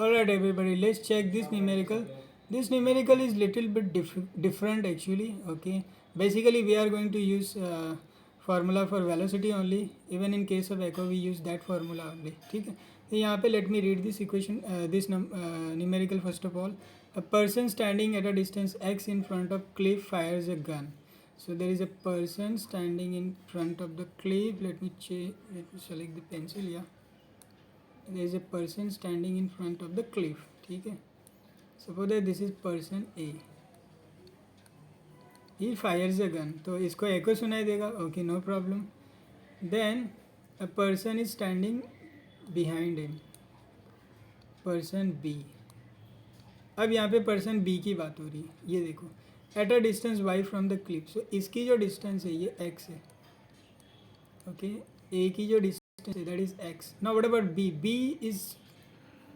Alright everybody, let's check this numerical. This numerical is little bit different actually. Okay, basically we are going to use formula for velocity only. Even in case of echo we use that formula only. ठीक है, तो यहाँ पे let me read this equation, this numerical first of all. A person standing at a distance x in front of cliff fires a gun. So there is a person standing in front of the cliff. Let me select the pencil. Yeah, there is a person standing in front of the cliff. ठीक है, suppose that this is person A. He fires a gun, तो इसको echo सुनाई देगा. Okay, no problem. Then a person is standing behind him, person B. अब यहाँ पे person B की बात हो रही है. ये देखो, at a distance y from the cliff. So इसकी जो distance है ये x है. Okay, A की जो distance है that is x. Now what about B? B is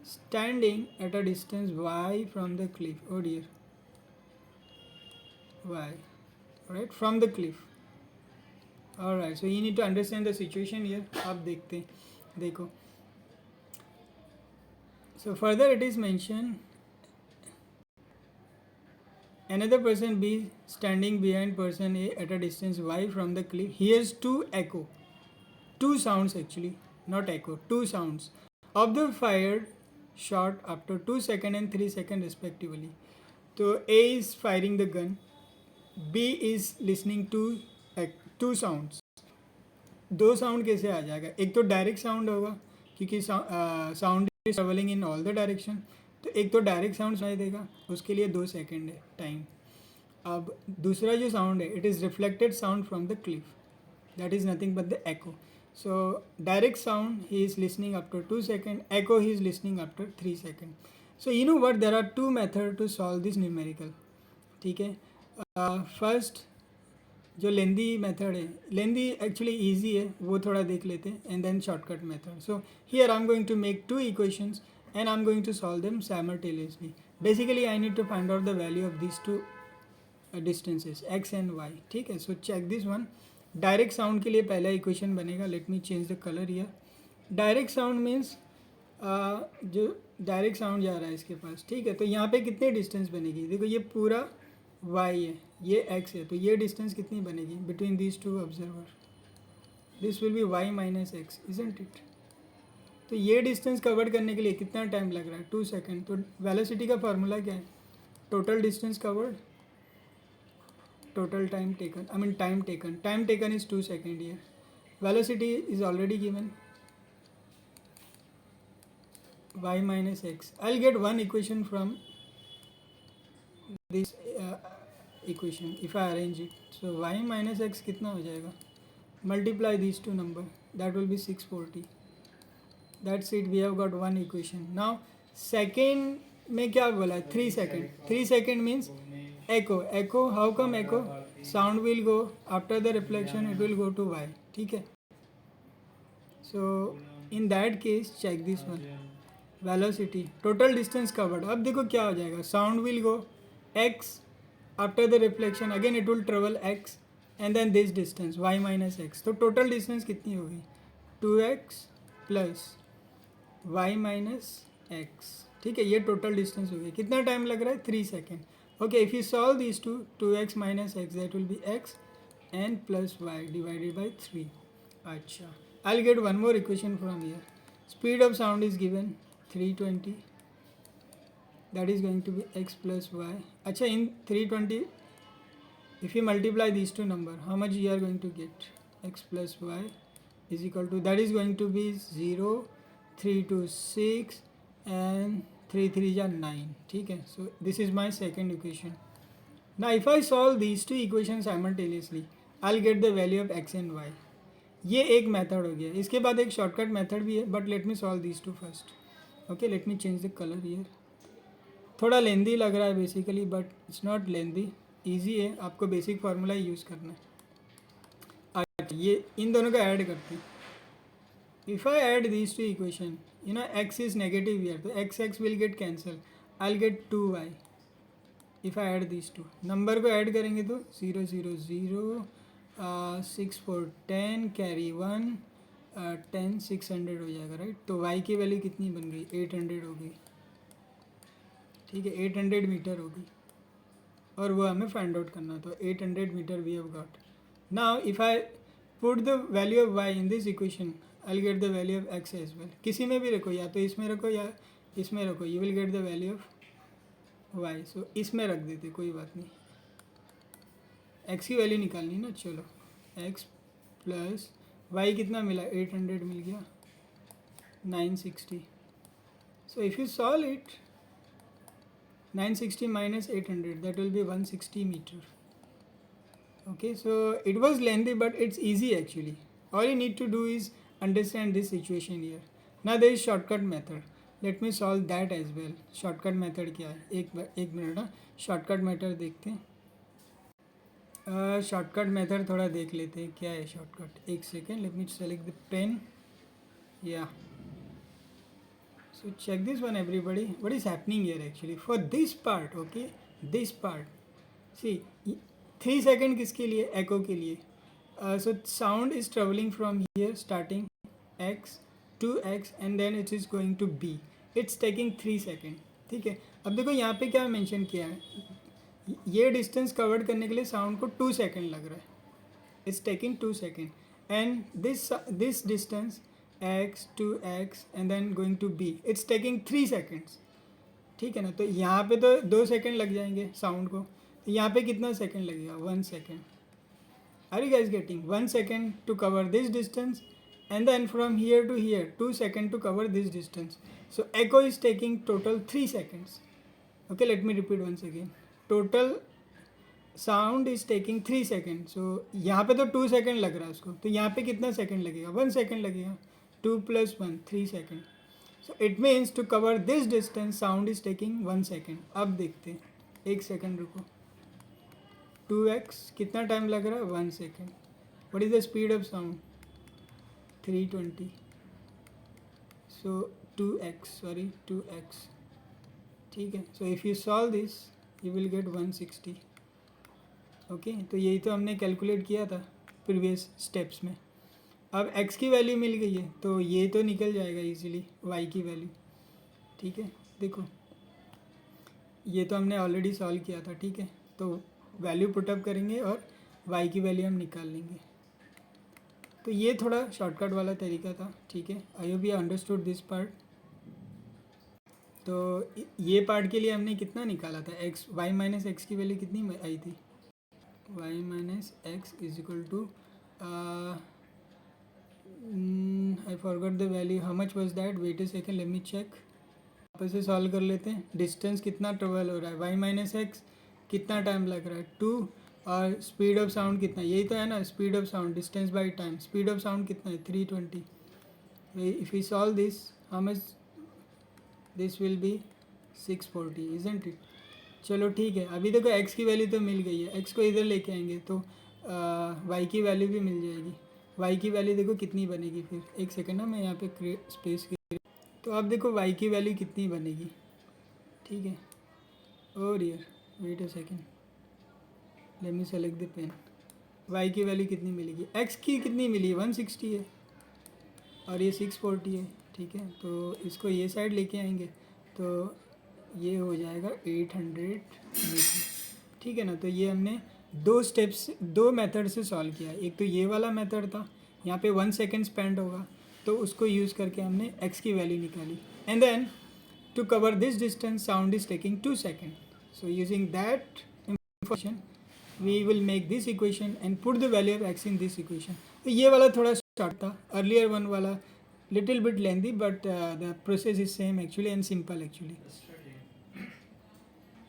standing at a distance y from the cliff. Oh dear, y, right, from the cliff. Alright, so you need to understand the situation here. आप देखते हैं, देखो. So further it is mentioned, another person B standing behind person A at a distance y from the cliff hears two sounds actually, not echo, two sounds of the fired shot after 2 seconds and 3 seconds respectively. तो A is firing the gun, B is listening to two sounds. दो sound कैसे आ जाएगा? एक तो direct sound होगा क्योंकि sound is travelling in all the direction, तो एक तो डायरेक्ट साउंड सुनाई देगा, उसके लिए 2 सेकेंड है टाइम. अब दूसरा जो साउंड है it is reflected sound from the Cliff, that is nothing but the echo. So direct sound he is listening after 2 seconds, echo he is listening after 3 seconds. So you know what, there are two methods to solve this numerical. ठीक है, first जो लेंदी method है, लेंदी actually easy है, वो थोड़ा देख लेते हैं, and then shortcut method. So here I am going to make two equations and I am going to solve them simultaneously. Basically I need to find out the value of this two distances x and y. ठीक है, so check this one. Direct sound के लिए पहला equation बनेगा. Let me change the colour here. Direct sound means जो direct sound जा रहा है इसके पास. ठीक है, तो यहाँ पे कितनी डिस्टेंस बनेगी? देखो ये पूरा y है, ये x है, तो ये डिस्टेंस कितनी बनेगी between these two observer? This will be y minus x, isn't it? तो ये डिस्टेंस कवर करने के लिए कितना टाइम लग रहा है? 2 सेकेंड. तो वेलोसिटी का फार्मूला क्या है? Total distance covered, total time taken, I mean time taken is 2 second. Year velocity is already given, y minus x. I'll get one equation from this equation if I arrange it. So y minus x कितना हो जाएगा? Multiply these two number, that will be 640. That's it, we have got one equation. Now second में क्या बोला है? 3 second. 3 second means echo. How come echo? Sound will go after the reflection, it will go to y. ठीक है, so in that case check this one. Velocity, total distance covered. अब देखो क्या हो जाएगा? Sound will go x after the reflection, again it will travel x and then this distance y minus x. तो total distance कितनी होगी? 2x plus y minus x. ठीक है, ये टोटल डिस्टेंस हो गई. कितना टाइम लग रहा है? 3 second. Okay, if you solve this two, 2x minus x that will be x and plus y divided by 3. अच्छा, I will get one more equation from here. Speed of sound is given 320, that is going to be x plus y. अच्छा, in 320 if you multiply these two number, how much you are going to get? X plus y is equal to, that is going to be 0, 3 to 6 and 3 3 is 9. ठीक है, so this is my second equation. Now if I solve these two equations simultaneously, I'll get the value of x and y. ये एक method हो गया. इसके बाद एक shortcut method भी है, but let me solve these two first. Okay, late me change the colour here. थोड़ा लेंदी लग रहा है basically, but it's not lengthy, easy है. आपको बेसिक फार्मूला ही यूज़ करना है. अच्छा, ये इन दोनों का ऐड करते हैं. If I add these to equation, you know x is negative here, तो x will get cancel. I will get 2y. If I add these to number को ऐड करेंगे तो 0 0 0 6 4 10 कैरी 1 10 600 हो जाएगा, राइट. तो y की वैल्यू कितनी बन गई? 800 हो गई. ठीक है, 800 मीटर होगी और वो हमें फाइंड आउट करना, तो 800 metre we have got. Now if I put the value of y in this equation I will get the value of x as well. किसी में भी रखो, या तो इसमें रखो या इसमें रखो, you will get the value of y. So इसमें रख देते, कोई बात नहीं. एक्स की वैल्यू निकालनी ना, चलो एक्स प्लस वाई कितना मिला, 800 मिल गया, 960. So if you solve it, 960 minus 800, that will be 160 meter. Okay, so it was lengthy but it's easy actually. All you need to do is understand this situation here. Now there is shortcut method. Let me solve that as well. Shortcut method क्या है, एक minute ना, shortcut method देखते हैं. Shortcut method थोड़ा देख लेते हैं क्या है शॉर्टकट. एक second, let me select the pen. या so check this one everybody, what is happening here actually for this part. Okay, this part, see 3 second किसके लिए, echo के लिए. So sound is traveling from here starting x to x and then it is going to b. It's taking 3 second. ठीक है, अब देखो यहाँ पे क्या मेंशन किया है, ये डिस्टेंस कवर्ड करने के लिए साउंड को 2 सेकेंड लग रहा है. It's taking 2 second and this distance x to x and then going to b, it's taking 3 seconds. ठीक है ना, तो यहाँ पे तो 2 सेकेंड लग जाएंगे साउंड को, तो यहाँ पे कितना सेकेंड लगेगा, 1 second. Are you guys getting, 1 second to cover this distance and then from here to here 2 seconds to cover this distance. So echo is taking total 3 seconds. Okay, let me repeat once again. Total sound is taking 3 seconds. So यहाँ पे तो 2 second लग रहा है उसको, तो यहाँ पे कितना सेकेंड लगेगा, 1 सेकेंड लगेगा. 2 plus 1, 3 seconds. So it means to cover this distance sound is taking 1 second. अब देखते हैं, 1 सेकेंड रुको. 2x कितना टाइम लग रहा है, 1 second. What is the speed of sound, 320. So 2x. ठीक है, so if you solve this you will get 160. Okay, तो यही तो हमने कैलकुलेट किया था प्रीवियस स्टेप्स में. अब x की वैल्यू मिल गई है तो ये तो निकल जाएगा इजीली y की वैल्यू. ठीक है, देखो ये तो हमने ऑलरेडी सॉल्व किया था. ठीक है, तो वैल्यू पुटअप करेंगे और y की वैल्यू हम निकाल लेंगे. तो ये थोड़ा शॉर्टकट वाला तरीका था. ठीक है, I hope you understood this part. तो ये पार्ट के लिए हमने कितना निकाला था, x y माइनस एक्स की वैल्यू कितनी आई थी, y minus x is equal to, I forgot the value, how much was that, wait a second, let me check. वापस से सॉल्व कर लेते हैं. डिस्टेंस कितना ट्रेवल हो रहा है, y माइनस एक्स कितना टाइम लग रहा है, 2, और स्पीड ऑफ साउंड कितना, यही तो है ना, speed of sound distance by time. Speed of sound कितना है, 320. If you solve this, how much this will be, 640, isn't it. चलो ठीक है, अभी देखो x की वैल्यू तो मिल गई है, x को इधर लेके आएंगे तो y की वैल्यू भी मिल जाएगी. y की वैल्यू देखो कितनी बनेगी फिर, एक सेकेंड ना, मैं यहाँ पे स्पेस क्रिएट. तो अब देखो y की वैल्यू कितनी बनेगी. ठीक है, और यार wait a second, let me select the pen. y की वैल्यू कितनी मिलेगी, x की कितनी मिली है, 160 है और ये 640 है. ठीक है, तो इसको ये साइड लेके आएंगे तो ये हो जाएगा 800 मीटर. ठीक है ना, तो ये हमने 2 मेथड से सॉल्व किया. एक तो ये वाला मेथड था, यहाँ पे 1 सेकेंड स्पेंड होगा, तो उसको यूज़ करके हमने x की वैल्यू निकाली. And then to cover this distance sound is taking 2 second. So using that information we will make this equation and put the value of x in this equation. तो ये वाला थोड़ा short था, earlier one वाला little bit lengthy, but the process is same actually and simple actually.